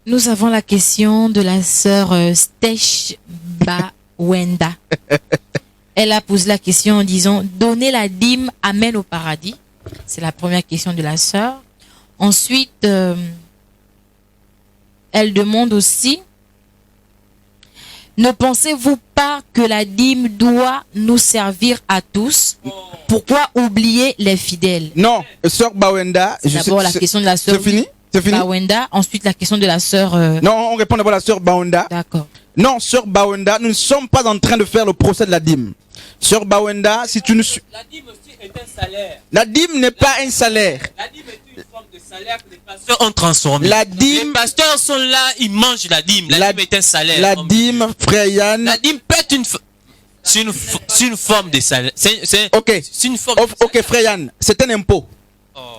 Nous avons la question de la sœur Stech Bawenda. Elle a posé la question en disant « Donner la dîme amène au paradis ?» C'est la première question de la sœur. Ensuite, elle demande aussi « Ne pensez-vous pas que la dîme doit nous servir à tous? Pourquoi oublier les fidèles ?» Non, sœur Bawenda. D'abord la question de la sœur. C'est fini? C'est fini? Bawenda. Ensuite la question de la sœur. Non, on répond d'abord à la sœur Bawenda. D'accord. Non, sœur Bawenda, nous ne sommes pas en train de faire le procès de la dîme. Sœur Bawenda, si tu ne suis... La dîme aussi est un salaire. La dîme n'est pas un salaire. La dîme est une forme de salaire que les pasteurs ont transformé. La dîme... Les pasteurs sont là, ils mangent la dîme. La dîme est un salaire. La dîme, frère Yann... La dîme peut être c'est une forme de salaire. Ok. C'est une forme Ok, frère Yann, c'est un impôt.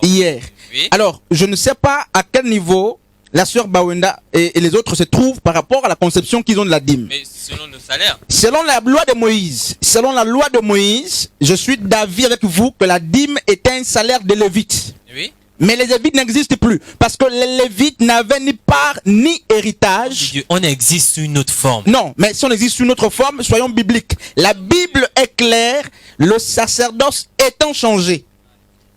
Hier. Oui. Alors, je ne sais pas à quel niveau la sœur Bawenda et les autres se trouvent par rapport à la conception qu'ils ont de la dîme. Mais selon le salaire. Selon la loi de Moïse, je suis d'avis avec vous que la dîme est un salaire des Lévites. Oui. Mais les Lévites n'existent plus parce que les Lévites n'avaient ni part ni héritage. Dieu, on existe sous une autre forme. Non, mais si on existe sous une autre forme, soyons bibliques. La Bible est claire, le sacerdoce étant changé,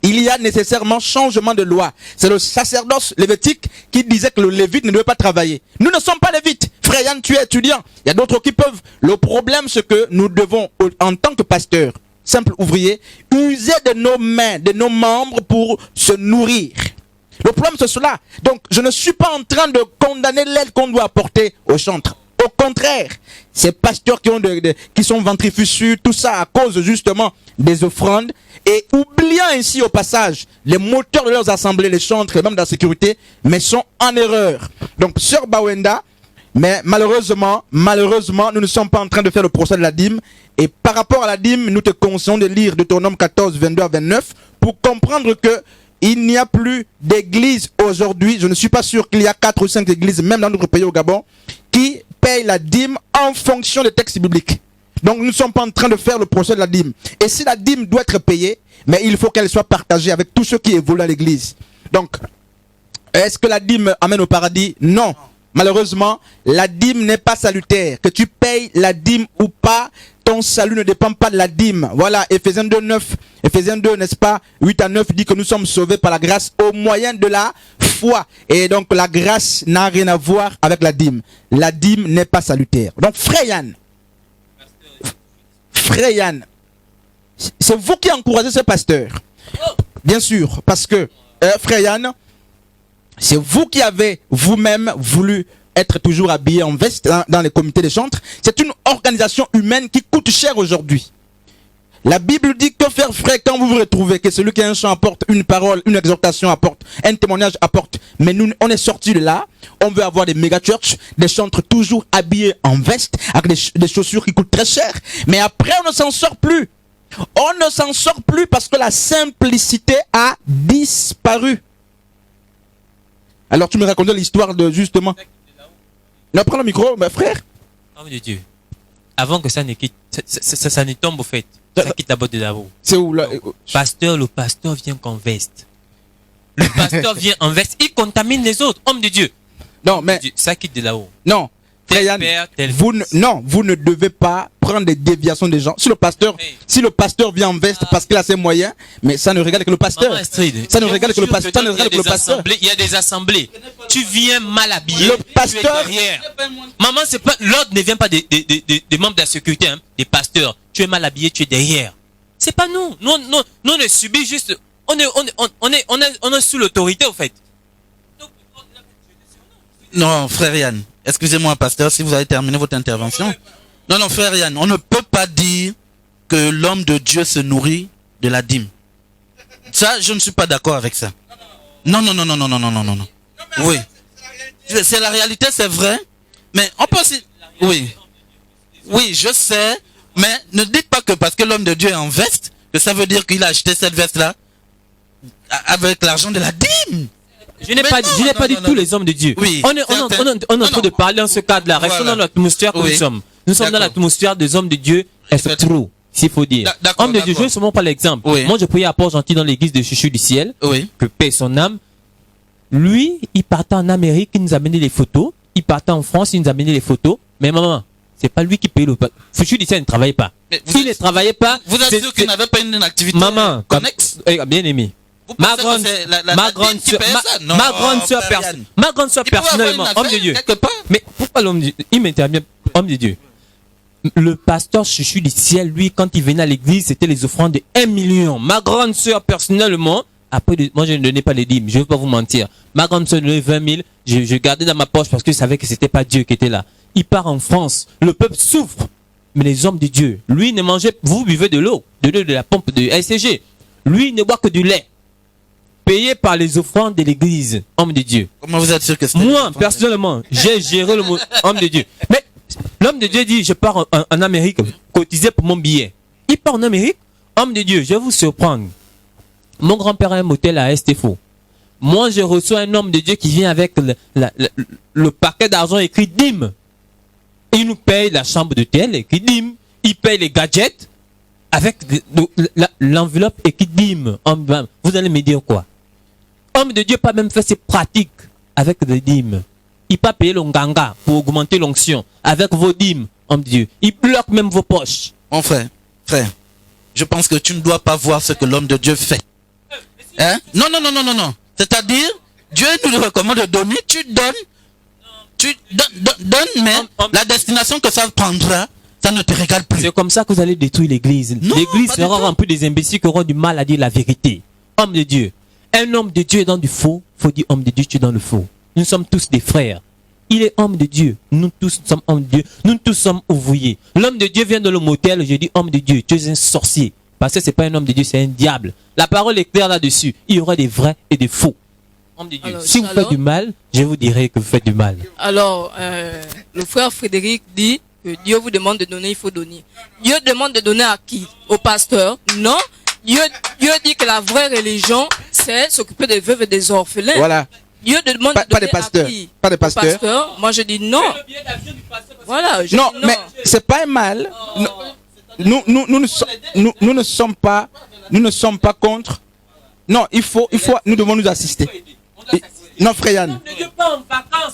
il y a nécessairement changement de loi. C'est le sacerdoce lévitique qui disait que le lévite ne devait pas travailler. Nous ne sommes pas lévites. Frère Yann, tu es étudiant. Il y a d'autres qui peuvent. Le problème, c'est que nous devons, en tant que pasteurs, simples ouvriers, user de nos mains, de nos membres pour se nourrir. Le problème, c'est cela. Donc, je ne suis pas en train de condamner l'aide qu'on doit apporter au chantre. Au contraire, ces pasteurs qui sont ventrifichus, tout ça à cause justement des offrandes, et oubliant ainsi au passage les moteurs de leurs assemblées, les chantres et même de la sécurité, mais sont en erreur. Donc, sœur Bawenda, mais malheureusement, nous ne sommes pas en train de faire le procès de la dîme. Et par rapport à la dîme, nous te conseillons de lire Deutéronome 14, 22 à 29 pour comprendre que il n'y a plus d'église aujourd'hui. Je ne suis pas sûr qu'il y a 4 ou 5 églises, même dans notre pays au Gabon, qui payent la dîme en fonction des textes bibliques. Donc nous ne sommes pas en train de faire le procès de la dîme. Et si la dîme doit être payée, mais il faut qu'elle soit partagée avec tous ceux qui évoluent à l'église. Donc, est-ce que la dîme amène au paradis? Non. Malheureusement, la dîme n'est pas salutaire. Que tu payes la dîme ou pas, ton salut ne dépend pas de la dîme. Voilà, Ephésiens 2, 9. Ephésiens 2, n'est-ce pas, 8 à 9 dit que nous sommes sauvés par la grâce au moyen de la foi. Et donc la grâce n'a rien à voir avec la dîme. La dîme n'est pas salutaire. Donc frère Yann, c'est vous qui encouragez ce pasteur. Bien sûr, parce que, frère Yann, c'est vous qui avez vous-même voulu être toujours habillé en veste dans les comités des chantres. C'est une organisation humaine qui coûte cher aujourd'hui. La Bible dit que faire frère quand vous vous retrouvez, que celui qui a un chant apporte une parole, une exhortation apporte, un témoignage apporte. Mais nous, on est sortis de là, on veut avoir des méga church, des chantres toujours habillés en veste, avec des chaussures qui coûtent très cher. Mais après, on ne s'en sort plus. On ne s'en sort plus parce que la simplicité a disparu. Alors tu me racontais l'histoire de justement... Non, prends le micro, mes frères. Homme de Dieu, avant que ça ne quitte, ça ne tombe au fait. Ça quitte la botte de d'abord. C'est où là? Le pasteur vient qu'en veste. Le pasteur vient en veste, il contamine les autres, homme de Dieu. Non, mais... Ça quitte de là-haut. Non. Yann, vous ne devez pas prendre des déviations des gens. Si le pasteur vient en veste parce qu'il a ses moyens, mais ça ne regarde que le pasteur. Ça ne regarde que le pasteur. Il y a des assemblées. Tu viens mal habillé. Le pasteur. Maman, c'est pas l'ordre ne vient pas des membres de la sécurité, hein, des pasteurs. Tu es mal habillé, tu es derrière. C'est pas nous. Nous on est subis juste. On est sous l'autorité au fait. Non, frère Yann, excusez-moi, pasteur, si vous avez terminé votre intervention. Non, frère Yann, on ne peut pas dire que l'homme de Dieu se nourrit de la dîme. Ça, je ne suis pas d'accord avec ça. Non. Oui. C'est la réalité, c'est vrai. Mais on peut aussi... Oui, je sais. Mais ne dites pas que parce que l'homme de Dieu est en veste, que ça veut dire qu'il a acheté cette veste-là avec l'argent de la dîme. Je n'ai pas dit tous les hommes de Dieu. Oui, on est en train de parler dans ce cadre-là. Restons dans l'atmosphère que nous sommes. Nous sommes dans l'atmosphère des hommes de Dieu. C'est trop, s'il faut dire. Homme de Dieu, je ne seulement pas l'exemple. Moi, je priais à Port-Gentil dans l'église de Chuchu du ciel. Oui. Que paie son âme. Lui, il partait en Amérique, il nous amenait les photos. Il partait en France, il nous amenait les photos. Mais maman, c'est pas lui qui payait le... Fuchu Lycée ne travaillait pas. Il ne travaillait pas. Vous êtes sûr qu'il n'avait pas une activité maman, connexe? Bien aimé. Ma grande soeur personnellement, homme de Dieu. Mais pourquoi l'homme de Dieu? Il m'intervient, homme de Dieu. Le pasteur Chuchu du ciel, lui, quand il venait à l'église, c'était les offrandes de 1 million. Ma grande soeur personnellement, après, moi je ne donnais pas les dîmes, je ne vais pas vous mentir. Ma grande soeur donnait 20 000, je gardais dans ma poche parce que je savais que c'était pas Dieu qui était là. Il part en France, le peuple souffre. Mais les hommes de Dieu, lui ne mangeait, vous buvez de l'eau, de la pompe de LCG. Lui il ne boit que du lait. Payé par les offrandes de l'église, homme de Dieu. Comment vous êtes sûr que c'était... Moi, personnellement, j'ai géré le mot homme de Dieu. Mais l'homme de Dieu dit, je pars en Amérique, cotiser pour mon billet. Il part en Amérique, homme de Dieu, je vais vous surprendre. Mon grand-père a un motel à Estefo. Moi, je reçois un homme de Dieu qui vient avec le paquet d'argent écrit dîme. Il nous paye la chambre d'hôtel écrit dîme. Il paye les gadgets avec l'enveloppe écrit dîme. Vous allez me dire quoi? Homme de Dieu pas même fait ses pratiques avec des dîmes. Il pas payé l'onganga pour augmenter l'onction avec vos dîmes, homme de Dieu. Il bloque même vos poches. Mon frère, je pense que tu ne dois pas voir ce que l'homme de Dieu fait. Hein? Non. C'est-à-dire, Dieu nous recommande de donner, tu donnes, mais la destination que ça prendra, ça ne te regarde plus. C'est comme ça que vous allez détruire l'église. L'église sera remplie des imbéciles qui auront du mal à dire la vérité. Homme de Dieu. Un homme de Dieu est dans du faux. Faut dire homme de Dieu, tu es dans le faux. Nous sommes tous des frères. Il est homme de Dieu. Nous tous sommes hommes de Dieu. Nous tous sommes ouvriers. L'homme de Dieu vient de l'homotel. Je dis homme de Dieu, tu es un sorcier. Parce que c'est pas un homme de Dieu, c'est un diable. La parole est claire là-dessus. Il y aura des vrais et des faux. Homme de Dieu. Alors, si vous faites du mal, je vous dirai que vous faites du mal. Alors, le frère Frédéric dit que Dieu vous demande de donner, il faut donner. Dieu demande de donner à qui? Au pasteur? Non. Dieu dit que la vraie religion, c'est s'occuper des veuves et des orphelins. Voilà. Dieu demande de donner à qui? Pas des pasteurs. Moi, je dis non. Voilà. Non, mais c'est pas un mal. Nous ne sommes pas contre. Non, nous devons nous assister. Non, frère Yann.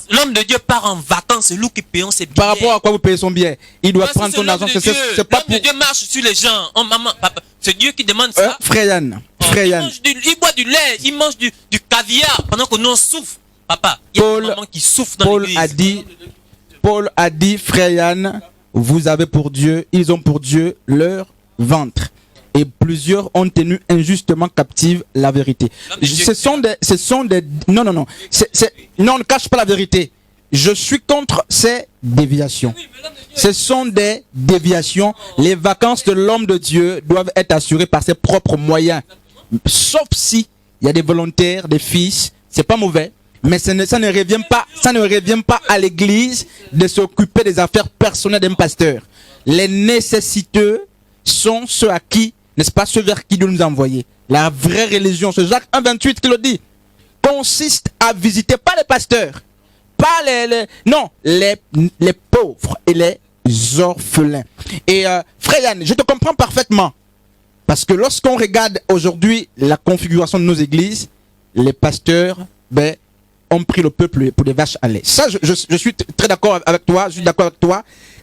L'homme de Dieu part en vacances, c'est nous qui payons ses billets. Par rapport à quoi vous payez son billet? Il doit prendre son argent. C'est pas pour... L'homme de Dieu marche sur les gens. Oh, maman, papa, c'est Dieu qui demande ça. Frère Yann. Il boit du lait, il mange du caviar pendant que nous on souffre. Papa, il y a des mamans qui souffrent dans l'église. Paul a dit, frère Yann, vous avez pour Dieu, ils ont pour Dieu leur ventre. Et plusieurs ont tenu injustement captive la vérité. Ce sont des non, on ne cache pas la vérité. Je suis contre ces déviations. Ce sont des déviations. Les vacances de l'homme de Dieu doivent être assurées par ses propres moyens. Sauf si il y a des volontaires, des fils, c'est pas mauvais. Mais ça ne revient pas à l'église de s'occuper des affaires personnelles d'un pasteur. Les nécessiteux sont ceux à qui, n'est-ce pas, ceux vers qui Dieu nous a envoyés. La vraie religion, c'est Jacques 1,28 qui le dit, consiste à visiter pas les pasteurs, pas les pauvres et les orphelins. Et frère Yann, je te comprends parfaitement. Parce que lorsqu'on regarde aujourd'hui la configuration de nos églises, les pasteurs, ont pris le peuple pour des vaches à lait. Ça, je suis très d'accord avec toi,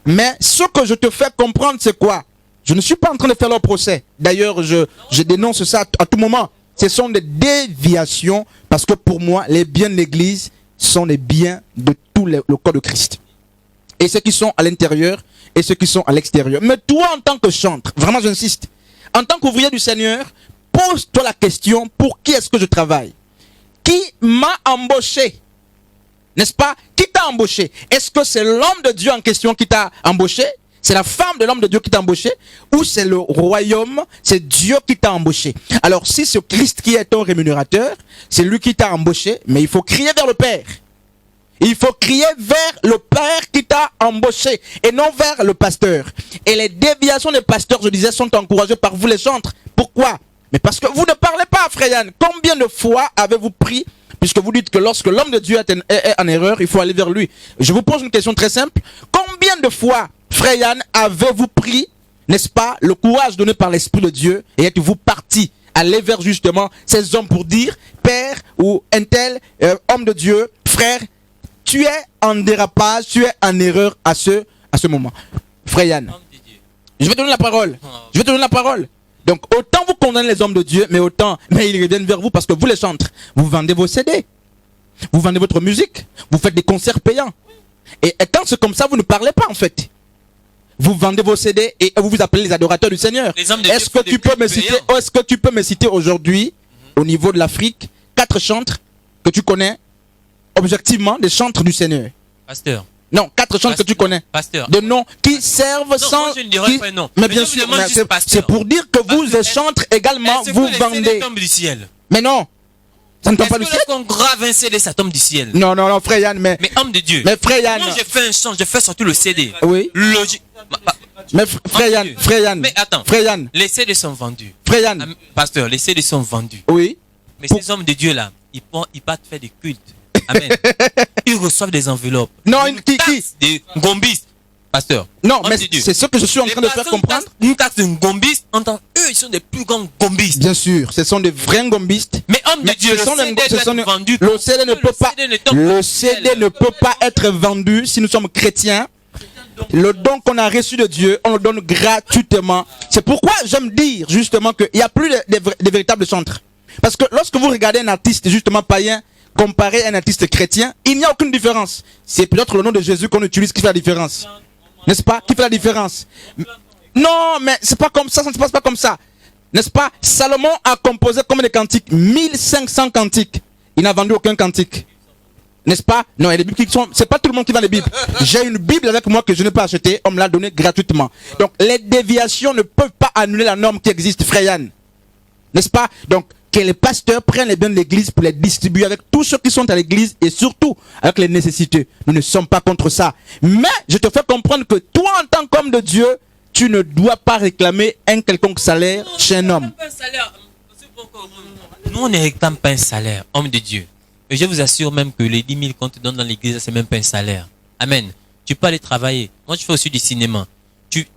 mais ce que je te fais comprendre, c'est quoi? Je ne suis pas en train de faire leur procès. D'ailleurs, je dénonce ça à tout moment. Ce sont des déviations, parce que pour moi, les biens de l'église sont les biens de tout le corps de Christ. Et ceux qui sont à l'intérieur, et ceux qui sont à l'extérieur. Mais toi, en tant que chantre, vraiment j'insiste, en tant qu'ouvrier du Seigneur, pose-toi la question, pour qui est-ce que je travaille? Qui m'a embauché? N'est-ce pas? Qui t'a embauché? Est-ce que c'est l'homme de Dieu en question qui t'a embauché? C'est la femme de l'homme de Dieu qui t'a embauché? Ou c'est le royaume, c'est Dieu qui t'a embauché? Alors si c'est Christ qui est ton rémunérateur, c'est lui qui t'a embauché, mais il faut crier vers le Père. Il faut crier vers le Père qui t'a embauché et non vers le pasteur. Et les déviations des pasteurs, je disais, sont encouragées par vous les chantres. Pourquoi? Mais parce que vous ne parlez pas, frère Yann. Combien de fois avez-vous pris, puisque vous dites que lorsque l'homme de Dieu est en erreur, il faut aller vers lui. Je vous pose une question très simple. Combien de fois, frère Yann, avez-vous pris, n'est-ce pas, le courage donné par l'Esprit de Dieu et êtes-vous parti aller vers justement ces hommes pour dire, père ou un tel homme de Dieu, frère, tu es en dérapage, tu es en erreur à ce moment. Frère Yann, je vais te donner la parole. Je vais te donner la parole. Donc, autant vous condamnez les hommes de Dieu, mais ils reviennent vers vous parce que vous les chantres. Vous vendez vos CD. Vous vendez votre musique. Vous faites des concerts payants. Et étant c'est comme ça, vous ne parlez pas en fait. Vous vendez vos CD et vous vous appelez les adorateurs du Seigneur. Est-ce que tu peux me citer aujourd'hui, au niveau de l'Afrique, 4 chantres que tu connais, objectivement, des chantres du Seigneur? Pasteur. Non, 4 chantres que tu connais. Pasteur. De noms qui servent non, sans. Moi je ne dirais pas non. Mais bien sûr, c'est pour dire que vous, les chantres également, vous vendez. Tombe du ciel. Mais non, ça ne tombe pas du ciel. Est-ce qu'on grave un CD, ça tombe du ciel? Non, frère Yann, mais homme de Dieu. Mais frère Yann. Moi j'ai fait un chant, je fais sortir le CD. Oui. Logique. Mais frère Yann. Mais attends. Frère Yann. Les CD sont vendus. Frère Yann. Pasteur, les CD sont vendus. Oui. Mais ces hommes de Dieu là, ils partent faire des cultes. Amen. Ils reçoivent des enveloppes. Non, des gombistes. Pasteur. Non, mais c'est ce que je suis en train de faire comprendre. Une taxe de gombiste, eux, ils sont des plus grands gombistes. Bien sûr, ce sont des vrais gombistes. Mais homme de Dieu, le CD ne peut pas être vendu si nous sommes chrétiens. Le don qu'on a reçu de Dieu, on le donne gratuitement. C'est pourquoi j'aime dire justement qu'il n'y a plus de véritables chantres. Parce que lorsque vous regardez un artiste justement païen, comparé à un artiste chrétien, il n'y a aucune différence. C'est peut-être le nom de Jésus qu'on utilise qui fait la différence. N'est-ce pas? Qui fait la différence? Non, mais c'est pas comme ça, ça ne se passe pas comme ça. N'est-ce pas? Salomon a composé combien de cantiques? 1500 cantiques. Il n'a vendu aucun cantique. N'est-ce pas? Non, il y a des Bibles qui sont... C'est pas tout le monde qui vend les Bibles. J'ai une Bible avec moi que je n'ai pas achetée. On me l'a donnée gratuitement. Donc, les déviations ne peuvent pas annuler la norme qui existe, frère Yann. N'est-ce pas? Donc, que les pasteurs prennent les biens de l'église pour les distribuer avec tous ceux qui sont à l'église et surtout avec les nécessiteux. Nous ne sommes pas contre ça. Mais je te fais comprendre que toi, en tant qu'homme de Dieu, tu ne dois pas réclamer un quelconque salaire chez un homme. Nous, on ne réclame pas un salaire, homme de Dieu. Et je vous assure même que les 10 000 qu'on te donne dans l'église, c'est même pas un salaire. Amen. Tu peux aller travailler. Moi, je fais aussi du cinéma.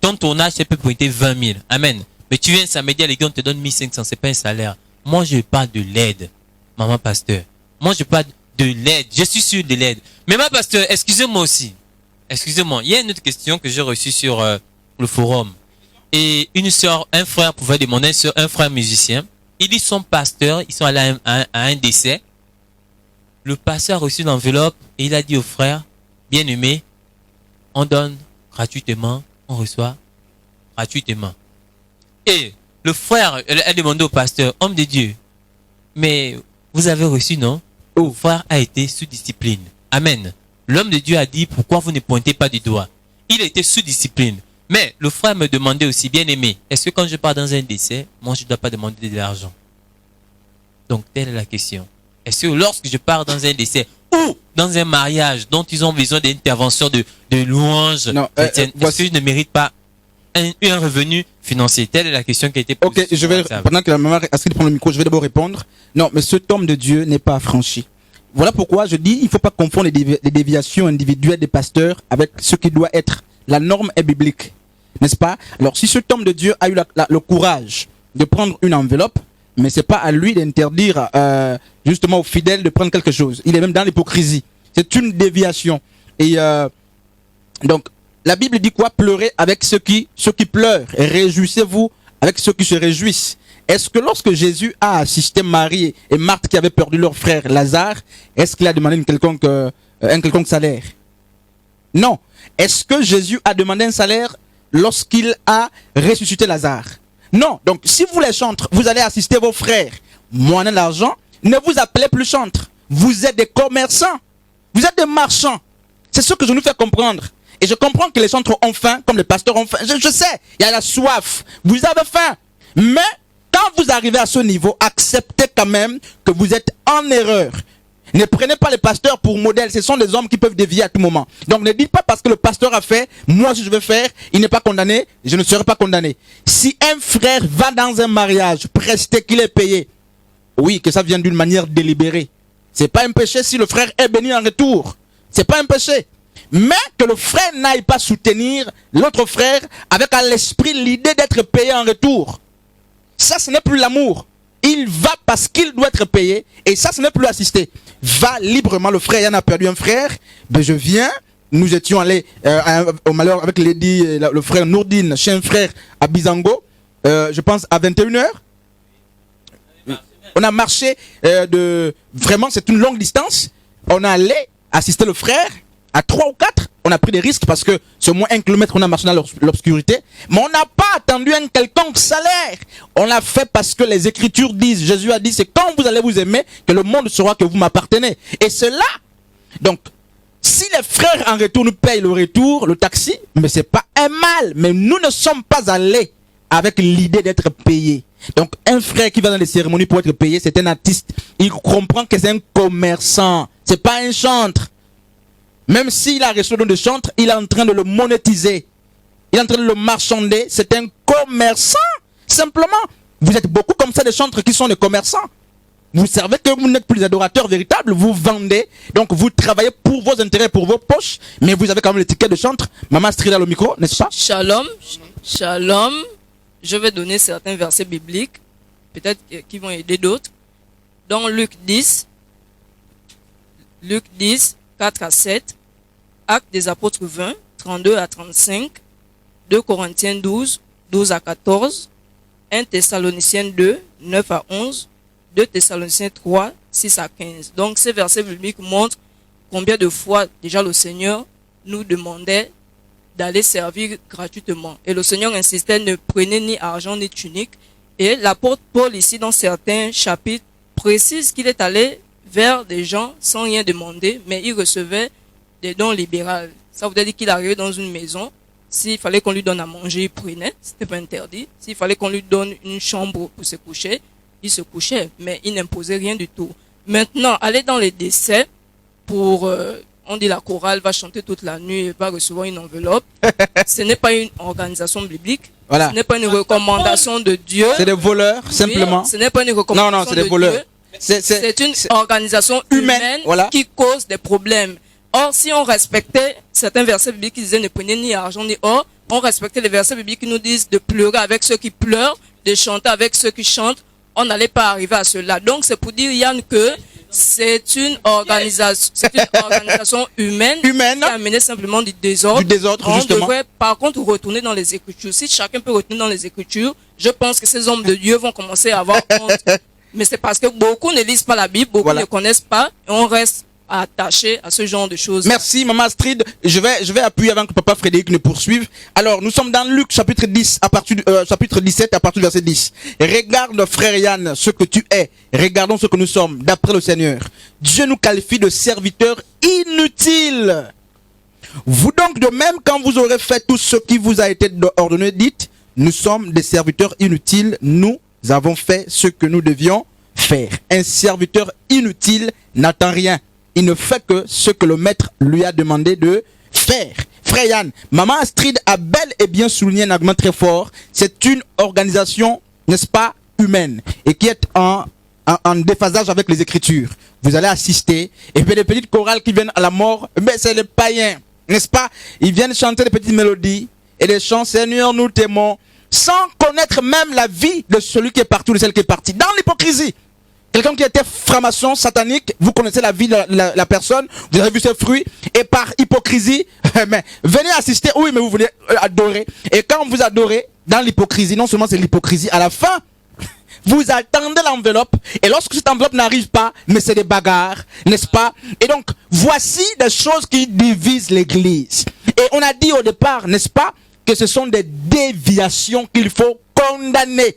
Ton tournage, ça peut coûter 20 000. Amen. Mais tu viens samedi à l'église, on te donne 1500, c'est pas un salaire. Moi, je parle de l'aide, maman pasteur. Moi, je parle de l'aide. Je suis sûr de l'aide. Mais ma pasteur, excusez-moi aussi. Excusez-moi. Il y a une autre question que j'ai reçue sur le forum. Et une soeur, un frère pouvait demander sur un frère musicien. Il dit son pasteur, ils sont allés à un décès. Le pasteur a reçu l'enveloppe et il a dit au frère, bien-aimé, on donne gratuitement, on reçoit gratuitement. Et le frère a demandé au pasteur, homme de Dieu, mais vous avez reçu, non? Le frère a été sous discipline. Amen. L'homme de Dieu a dit, pourquoi vous ne pointez pas du doigt? Il a été sous discipline. Mais le frère me demandait aussi, bien aimé, est-ce que quand je pars dans un décès, moi je ne dois pas demander de l'argent? Donc telle est la question. Est-ce que lorsque je pars dans un décès ou dans un mariage dont ils ont besoin d'intervention de louanges, est-ce que je ne mérite pas un revenu financier? Telle est la question qui a été posée. Ok, je vais, pendant que la maman Astrid prend le micro, je vais d'abord répondre. Non, mais cet homme de Dieu n'est pas affranchi. Voilà pourquoi je dis, il ne faut pas confondre les déviations individuelles des pasteurs avec ce qui doit être. La norme est biblique, n'est-ce pas? Alors, si cet homme de Dieu a eu le courage de prendre une enveloppe, mais c'est pas à lui d'interdire justement aux fidèles de prendre quelque chose. Il est même dans l'hypocrisie. C'est une déviation. Et donc, la Bible dit quoi? Pleurez avec ceux qui pleurent et réjouissez-vous avec ceux qui se réjouissent. Est-ce que lorsque Jésus a assisté Marie et Marthe qui avaient perdu leur frère Lazare, est-ce qu'il a demandé un quelconque salaire? Non. Est-ce que Jésus a demandé un salaire lorsqu'il a ressuscité Lazare? Non. Donc, si vous les chantres, vous allez assister vos frères, moyennant l'argent, ne vous appelez plus chantres. Vous êtes des commerçants. Vous êtes des marchands. C'est ce que je nous fais comprendre. Et je comprends que les chantres ont faim, comme les pasteurs ont faim. Je sais, il y a la soif. Vous avez faim. Mais, quand vous arrivez à ce niveau, acceptez quand même que vous êtes en erreur. Ne prenez pas les pasteurs pour modèle. Ce sont des hommes qui peuvent dévier à tout moment. Donc ne dites pas parce que le pasteur a fait, moi si je veux faire, il n'est pas condamné, je ne serai pas condamné. Si un frère va dans un mariage, presté qu'il est payé, oui, que ça vient d'une manière délibérée. C'est pas un péché si le frère est béni en retour. C'est pas un péché. Mais que le frère n'aille pas soutenir l'autre frère avec à l'esprit l'idée d'être payé en retour. Ça, ce n'est plus l'amour. il va parce qu'il doit être payé, et ça, ce n'est plus assister. Va librement, le frère Yann a perdu un frère, ben je viens, nous étions allés au malheur avec Lady, le frère Nourdine, chez un frère à Bizango, je pense à 21h. On a marché vraiment, c'est une longue distance. On a allé assister le frère à 3 ou 4. On a pris des risques parce que c'est au moins 1 kilomètre qu'on a marché dans l'obscurité. Mais on n'a pas attendu un quelconque salaire. On l'a fait parce que les Écritures disent, Jésus a dit, c'est quand vous allez vous aimer que le monde saura que vous m'appartenez. Et cela, donc, si les frères en retour nous payent le retour, le taxi, mais c'est pas un mal. Mais nous ne sommes pas allés avec l'idée d'être payés. Donc, un frère qui va dans les cérémonies pour être payé, c'est un artiste. Il comprend que c'est un commerçant. C'est pas un chantre. Même s'il a reçu le don de chantre, il est en train de le monétiser. Il est en train de le marchander. C'est un commerçant. Simplement. Vous êtes beaucoup comme ça, des chantres qui sont des commerçants. Vous savez que vous n'êtes plus des adorateurs véritables. Vous vendez. Donc, vous travaillez pour vos intérêts, pour vos poches. Mais vous avez quand même l'étiquette de chantre. Maman Strida, le micro, n'est-ce pas? Shalom. Shalom. Je vais donner certains versets bibliques, peut-être qui vont aider d'autres. Dans Luc 10, 4 à 7, Actes des Apôtres 20, 32 à 35, 2 Corinthiens 12, 12 à 14, 1 Thessaloniciens 2, 9 à 11, 2 Thessaloniciens 3, 6 à 15. Donc ces versets bibliques montrent combien de fois déjà le Seigneur nous demandait d'aller servir gratuitement. Et le Seigneur insistait, ne prenez ni argent ni tunique. Et l'apôtre Paul ici, dans certains chapitres, précise qu'il est allé vers des gens sans rien demander, mais il recevait des dons libéraux. Ça voudrait dire qu'il arrivait dans une maison, s'il fallait qu'on lui donne à manger, il prenait, c'était pas interdit. S'il fallait qu'on lui donne une chambre pour se coucher, il se couchait, mais il n'imposait rien du tout. Maintenant, aller dans les décès pour... on dit la chorale va chanter toute la nuit et va recevoir une enveloppe. Ce n'est pas une organisation biblique. Voilà. Ce n'est pas une recommandation de Dieu. C'est des voleurs, simplement. Oui, ce n'est pas une recommandation Non, c'est des de voleurs. Dieu. C'est une c'est organisation humaine voilà. qui cause des problèmes. Or, si on respectait certains versets bibliques qui disaient ne prenez ni argent ni or, on respectait les versets bibliques qui nous disent de pleurer avec ceux qui pleurent, de chanter avec ceux qui chantent, on n'allait pas arriver à cela. Donc, c'est pour dire, Yann, que c'est une organisation humaine qui a amené simplement du désordre. On justement. devrait par contre retourner dans les Écritures. Si chacun peut retourner dans les Écritures, je pense que ces hommes de Dieu vont commencer à avoir honte. Mais c'est parce que beaucoup ne lisent pas la Bible, beaucoup ne connaissent pas, et on reste attaché à ce genre de choses. Merci, Maman Astrid. Je vais appuyer avant que Papa Frédéric ne poursuive. Alors, nous sommes dans Luc chapitre 10, chapitre 17, à partir du verset 10. Regarde, frère Yann, ce que tu es. Regardons ce que nous sommes, d'après le Seigneur. Dieu nous qualifie de serviteurs inutiles. Vous donc, de même, quand vous aurez fait tout ce qui vous a été ordonné, dites, nous sommes des serviteurs inutiles, nous avons fait ce que nous devions faire. Un serviteur inutile n'attend rien. Il ne fait que ce que le maître lui a demandé de faire. Frère Yann, Maman Astrid a bel et bien souligné un argument très fort. C'est une organisation, n'est-ce pas, humaine, et qui est en déphasage avec les Écritures. Vous allez assister, et puis les petites chorales qui viennent à la mort, mais c'est les païens, n'est-ce pas? Ils viennent chanter des petites mélodies et des chants, Seigneur, nous t'aimons, sans connaître même la vie de celui qui est parti ou de celle qui est partie. Dans l'hypocrisie. Quelqu'un qui était franc-maçon, satanique, vous connaissez la vie de la personne, vous avez vu ses fruits, et par hypocrisie, mais venez assister, oui, mais vous voulez adorer. Et quand vous adorez, dans l'hypocrisie, non seulement c'est l'hypocrisie, à la fin, vous attendez l'enveloppe, et lorsque cette enveloppe n'arrive pas, mais c'est des bagarres, n'est-ce pas? Et donc, voici des choses qui divisent l'église. Et on a dit au départ, n'est-ce pas, que ce sont des déviations qu'il faut condamner.